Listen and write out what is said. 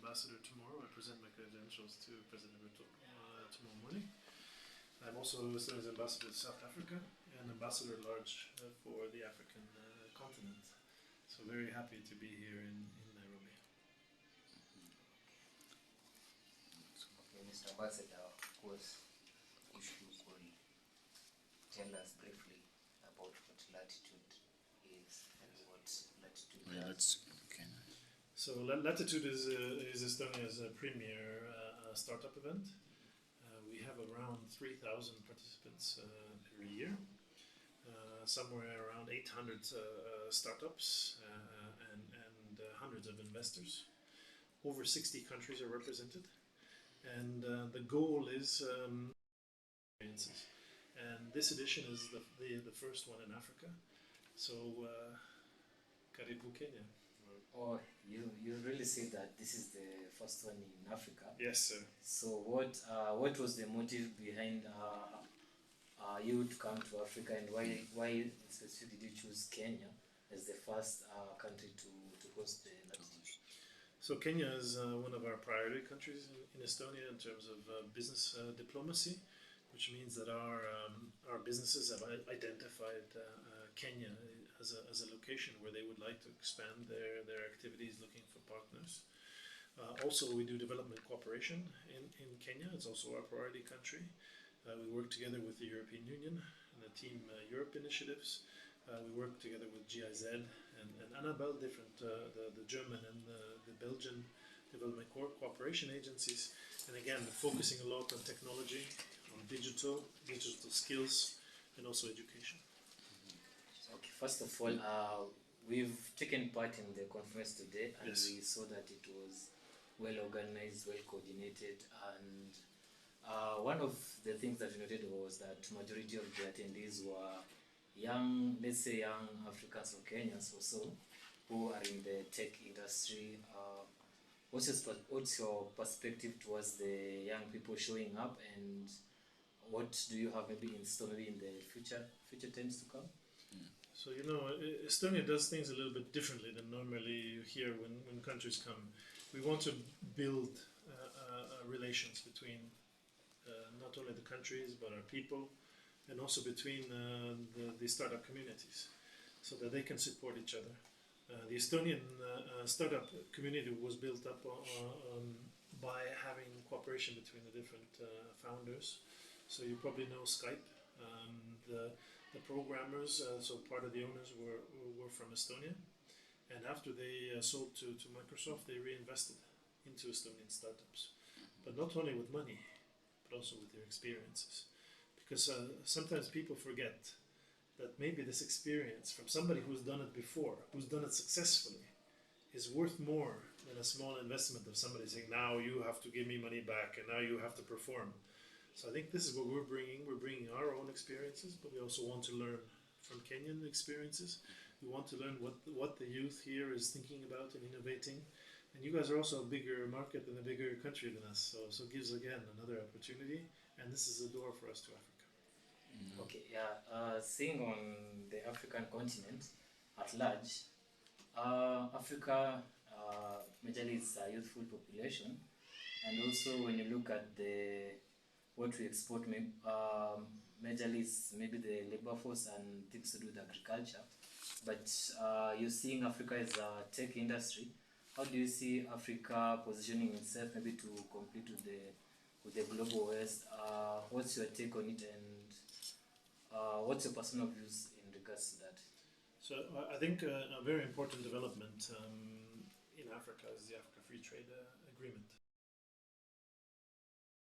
Ambassador tomorrow. I present my credentials to President Ruto tomorrow morning. I'm also Estonia's Ambassador to South Africa and Ambassador at Large for the African continent. So very happy to be here in Nairobi. Okay, Mr. Ambassador, of course, if you could tell us briefly about what Latitude is and what Latitude does. So Latitude is Estonia's premier startup event. We have around 3,000 participants every year. Somewhere around 800 startups and hundreds of investors. Over 60 countries are represented, and the goal is experiences. And this edition is the first one in Africa. So, Karibu Kenya. Oh, you really say that this is the first one in Africa? Yes, sir. So what was the motive behind you to come to Africa, and why specifically did you choose Kenya as the first country to host the Latitude? So Kenya is one of our priority countries in Estonia in terms of business diplomacy, which means that our businesses have identified Kenya as a location where they would like to expand their activities, looking for partners. Also, we do development cooperation in Kenya. It's also our priority country. We work together with the European Union and the Team Europe initiatives. We work together with GIZ and Annabelle, different the German and the Belgian development cooperation agencies. And again, focusing a lot on technology, on digital skills, and also education. Okay, first of all, we've taken part in the conference today, and yes, we saw that it was well organized, well coordinated, and one of the things that we noted was that majority of the attendees were young, let's say young Africans or Kenyans or so, who are in the tech industry. What's your perspective towards the young people showing up, and what do you have maybe in store maybe in the future times to come? So, you know, Estonia does things a little bit differently than normally you hear when countries come. We want to build relations between not only the countries but our people, and also between the startup communities, so that they can support each other. The Estonian startup community was built up by having cooperation between the different founders. So you probably know Skype. The programmers, so part of the owners were from Estonia, and after they sold to Microsoft, they reinvested into Estonian startups, but not only with money, but also with their experiences. Because sometimes people forget that maybe this experience from somebody who's done it before, who's done it successfully, is worth more than a small investment of somebody saying, now you have to give me money back and now you have to perform. So I think this is what we're bringing. We're bringing our own experiences, but we also want to learn from Kenyan experiences. We want to learn what the youth here is thinking about and innovating. And you guys are also a bigger market and a bigger country than us. So it gives, again, another opportunity. And this is a door for us to Africa. Okay, yeah. Seeing on the African continent at large, Africa majorly is a youthful population. And also when you look at what we export, majorly is maybe the labor force and things to do with agriculture. But you're seeing Africa as a tech industry. How do you see Africa positioning itself maybe to compete with the global West? What's your take on it, and what's your personal views in regards to that? So I think a very important development in Africa is the Africa Free Trade Agreement.